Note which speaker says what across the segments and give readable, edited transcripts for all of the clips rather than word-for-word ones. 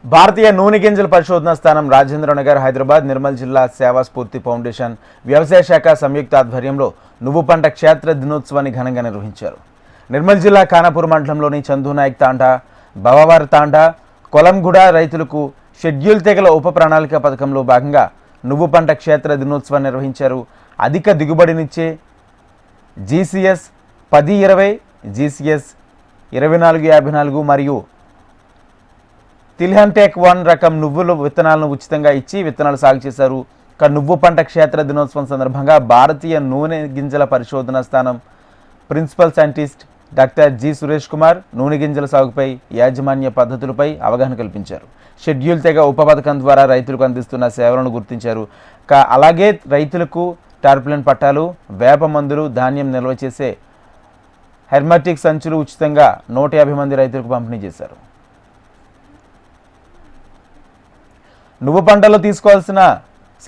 Speaker 1: భారతీయ నూనె గింజల పరిశోధన స్థానం రాజేంద్రనగర్ హైదరాబాద్ నిర్మల్ జిల్లా సేవా స్ఫూర్తి ఫౌండేషన్ వ్యవసాయ శాఖ సంయుక్త ఆధ్వర్యంలో నువ్వు పంట క్షేత్ర దినోత్సవాన్ని ఘనంగా నిర్వహించారు. నిర్మల్ జిల్లా ఖానాపూర్ మండలంలోని చందునాయక్ తాండా, బవావార్ తాండా, కొలంగూడ రైతులకు షెడ్యూల్ తెగల ఉప ప్రణాళిక పథకంలో భాగంగా నువ్వు పంట క్షేత్ర దినోత్సవాన్ని నిర్వహించారు. అధిక దిగుబడినిచ్చే జీసీఎస్ 10-20, జీసీఎస్ 24-54 మరియు తిల్హన్ టెక్ 1 రకం నువ్వుల విత్తనాలను ఉచితంగా ఇచ్చి విత్తనాలు సాగు చేశారు. నువ్వు పంట క్షేత్ర దినోత్సవం సందర్భంగా భారతీయ నూనె గింజల పరిశోధన స్థానం principal scientist doctor G Suresh Kumar నూనె గింజల సాగుపై యాజమాన్య పద్ధతులపై అవగాహన కల్పించారు. షెడ్యూల్ తెగ ఉప పథకం ద్వారా రైతులకు అందిస్తున్న సేవలను గుర్తించారు. అలాగే రైతులకు టార్పాలిన్ పట్టాలు, వేప మందులు, ధాన్యం నిల్వ చేసే హెర్మెటిక్ సంచులు ఉచితంగా 150 మంది రైతులకు పంపిణీ చేశారు. నువ్వు పంటలో తీసుకోవాల్సిన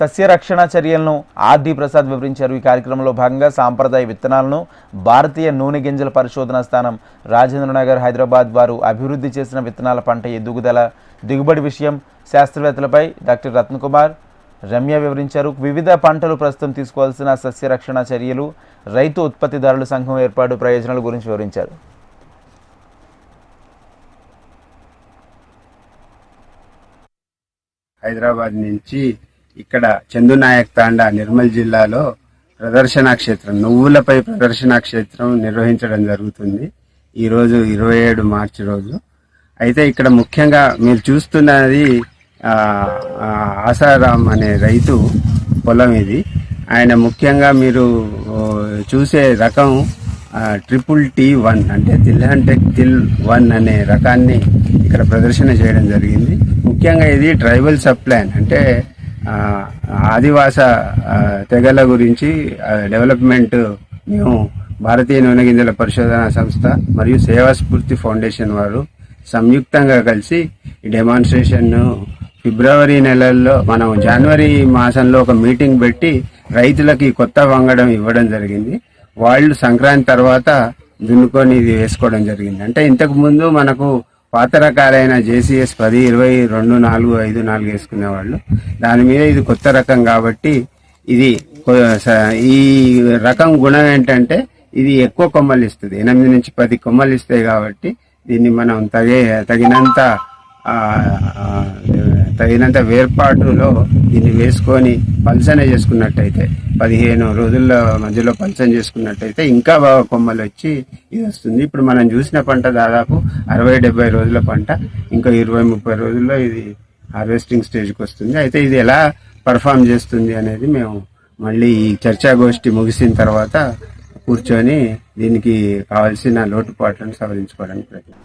Speaker 1: సస్యరక్షణ చర్యలను ఆర్డి ప్రసాద్ వివరించారు. ఈ కార్యక్రమంలో భాగంగా సాంప్రదాయ విత్తనాలను భారతీయ నూనె గింజల పరిశోధన స్థానం రాజేంద్రనగర్ హైదరాబాద్ వారు అభివృద్ధి చేసిన విత్తనాల పంట ఎదుగుదల, దిగుబడి విషయం శాస్త్రవేత్తలపై డాక్టర్ రత్నకుమార్, రమ్య వివరించారు. వివిధ పంటలు ప్రస్తుతం తీసుకోవాల్సిన సస్యరక్షణ చర్యలు, రైతు ఉత్పత్తిదారుల సంఘం ఏర్పాటు ప్రయోజనాల గురించి వివరించారు.
Speaker 2: హైదరాబాద్ నుంచి ఇక్కడ చందునాయక్ తాండా నిర్మల్ జిల్లాలో ప్రదర్శనా క్షేత్రం, నువ్వులపై ప్రదర్శనా క్షేత్రం నిర్వహించడం జరుగుతుంది. ఈరోజు 27 మార్చి రోజు. అయితే ఇక్కడ ముఖ్యంగా మీరు చూస్తున్నది ఆసారాం అనే రైతు పొలం ఇది. ఆయన ముఖ్యంగా మీరు చూసే రకం TT1 అంటే తిల్హన్ టెక్ తిల్ 1 అనే రకాన్ని ఇక్కడ ప్రదర్శన చేయడం జరిగింది. ముఖ్యంగా ఇది ట్రైబల్ సబ్ప్లాన్ అంటే ఆదివాస తెగల గురించి డెవలప్మెంట్ మేము భారతీయ నూనె గింజల పరిశోధన సంస్థ మరియు సేవా స్ఫూర్తి ఫౌండేషన్ వారు సంయుక్తంగా కలిసి ఈ డెమాన్స్ట్రేషన్ ఫిబ్రవరి నెలల్లో మనం జనవరి మాసంలో ఒక మీటింగ్ పెట్టి రైతులకి కొత్త వంగడం ఇవ్వడం జరిగింది. వాళ్ళు సంక్రాంతి తర్వాత దున్నుకొని ఇది వేసుకోవడం జరిగింది. అంటే ఇంతకు ముందు మనకు పాత రకాలైన JCS 10, 20, 2, 4, 5, 4 వేసుకునేవాళ్ళు. దాని మీద ఇది కొత్త రకం కాబట్టి ఇది ఈ రకం గుణం ఏంటంటే ఇది ఎక్కువ కొమ్మలు ఇస్తుంది. 8 నుంచి 10 కొమ్మలు ఇస్తాయి కాబట్టి దీన్ని మనం తగినంత వేర్పాటులో దీన్ని వేసుకొని పల్సన చేసుకున్నట్టయితే 15 రోజుల మధ్యలో పల్సన చేసుకున్నట్టయితే ఇంకా బాగా కొమ్మలు వచ్చి ఇది వస్తుంది. ఇప్పుడు మనం చూసిన పంట దాదాపు 60-70 రోజుల పంట. ఇంకా 20-30 రోజుల్లో ఇది హార్వెస్టింగ్ స్టేజ్కి వస్తుంది. అయితే ఇది ఎలా పర్ఫామ్ చేస్తుంది అనేది మేము మళ్ళీ ఈ చర్చాగోష్ఠి ముగిసిన తర్వాత కూర్చొని దీనికి కావాల్సిన లోటుపాట్లను సవరించుకోవడానికి ప్రయత్నం.